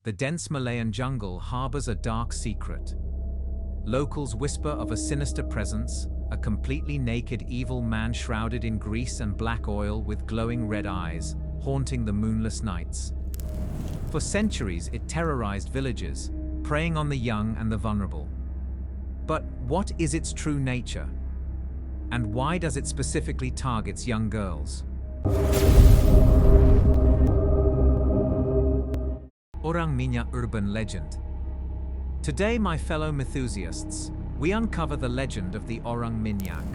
the dense Malayan jungle harbors a dark secret. Locals whisper of a sinister presence, a completely naked evil man shrouded in grease and black oil with glowing red eyes, haunting the moonless nights. For centuries, it terrorized villages, preying on the young and the vulnerable. But what is its true nature? And why does it specifically target young girls? Orang Minyak urban legend. Today, my fellow Mythusiasts, we uncover the legend of the Orang Minyak.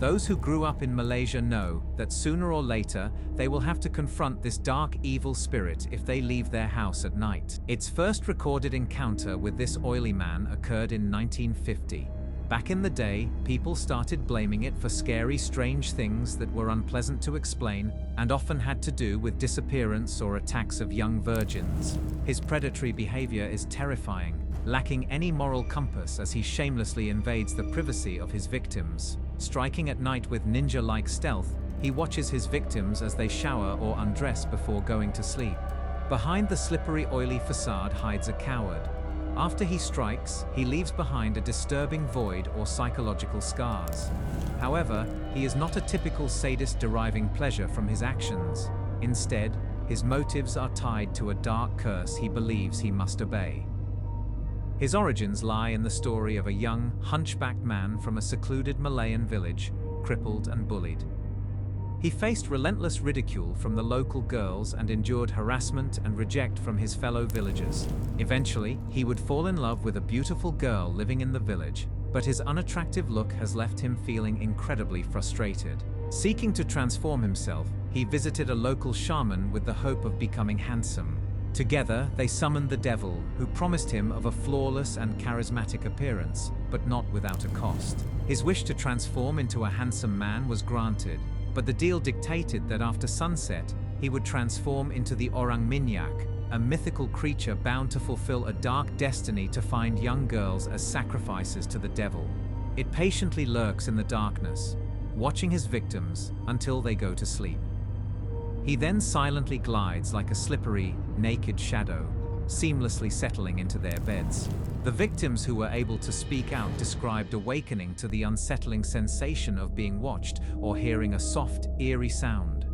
Those who grew up in Malaysia know that sooner or later they will have to confront this dark evil spirit if they leave their house at night. Its first recorded encounter with this oilyman occurred in 1950. Back in the day, people started blaming it for scary, strange things that were unpleasant to explain and often had to do with disappearance or attacks of young virgins. His predatory behavior is terrifying, lacking any moral compass as he shamelessly invades the privacy of his victims. Striking at night with ninja-like stealth, he watches his victims as they shower or undress before going to sleep. Behind the slippery, oily facade hides a coward. After he strikes, he leaves behind a disturbing void or psychological scars. However, he is not a typical sadist deriving pleasure from his actions. Instead, his motives are tied to a dark curse he believes he must obey. His origins lie in the story of a young, hunchbacked man from a secluded Malayan village, crippled and bullied. He faced relentless ridicule from the local girls and endured harassment and rejection from his fellow villagers. Eventually, he would fall in love with a beautiful girl living in the village, but his unattractive look has left him feeling incredibly frustrated. Seeking to transform himself, he visited a local shaman with the hope of becoming handsome. Together, they summoned the devil, who promised him of a flawless and charismatic appearance, but not without a cost. His wish to transform into a handsome man was granted, but the deal dictated that after sunset, he would transform into the Orang Minyak, a mythical creature bound to fulfill a dark destiny to find young girls as sacrifices to the devil. It patiently lurks in the darkness, watching his victims until they go to sleep. He then silently glides like a slippery, naked shadow, seamlessly settling into their beds. The victims who were able to speak out described awakening to the unsettling sensation of being watched or hearing a soft, eerie sound.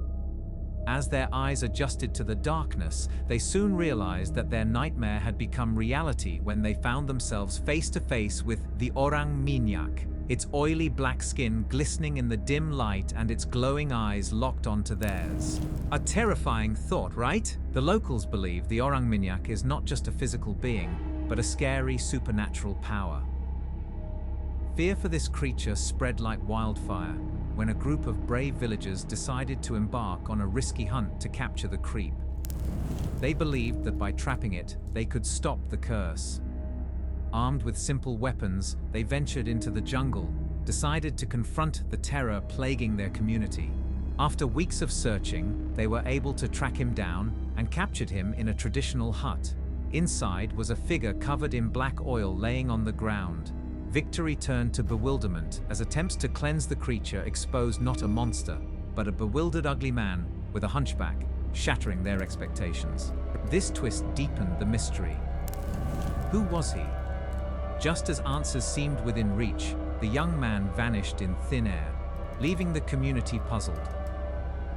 As their eyes adjusted to the darkness, they soon realized that their nightmare had become reality when they found themselves face to face with the Orang Minyak, its oily black skin glistening in the dim light and its glowing eyes locked onto theirs. A terrifying thought, right? The locals believe the Orang Minyak is not just a physical being, but a scary supernatural power. Fear for this creature spread like wildfire when a group of brave villagers decided to embark on a risky hunt to capture the creep. They believed that by trapping it, they could stop the curse. Armed with simple weapons, they ventured into the jungle, decided to confront the terror plaguing their community. After weeks of searching, they were able to track him down and captured him in a traditional hut. Inside was a figure covered in black oil laying on the ground. Victory turned to bewilderment as attempts to cleanse the creature exposed not a monster, but a bewildered ugly man with a hunchback, shattering their expectations. This twist deepened the mystery. Who was he? Just as answers seemed within reach, the young man vanished in thin air, leaving the community puzzled.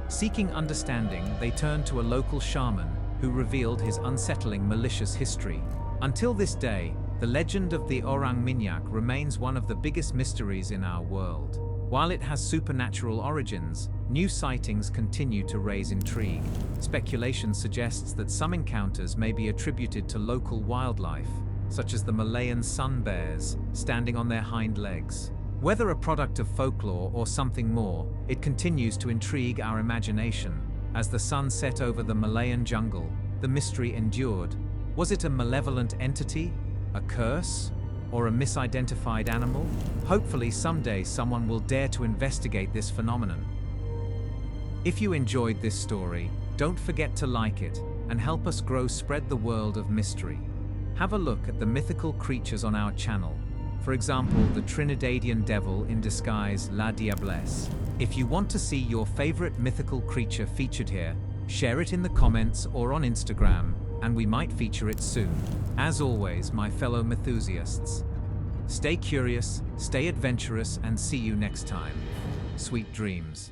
Seeking understanding, they turned to a local shaman who revealed his unsettling malicious history. Until this day, the legend of the Orang Minyak remains one of the biggest mysteries in our world. While it has supernatural origins, new sightings continue to raise intrigue. Speculation suggests that some encounters may be attributed to local wildlife, such as the Malayan sun bears standing on their hind legs. Whether a product of folklore or something more, it continues to intrigue our imagination. As the sun set over the Malayan jungle, the mystery endured. Was it a malevolent entity, a curse, or a misidentified animal? Hopefully someday someone will dare to investigate this phenomenon. If you enjoyed this story, don't forget to like it and help us spread the world of mystery. Have a look at the mythical creatures on our channel. For example, the Trinidadian devil in disguise, La Diablesse. If you want to see your favorite mythical creature featured here, share it in the comments or on Instagram, and we might feature it soon. As always, my fellow Mythusiasts, stay curious, stay adventurous, and see you next time. Sweet dreams.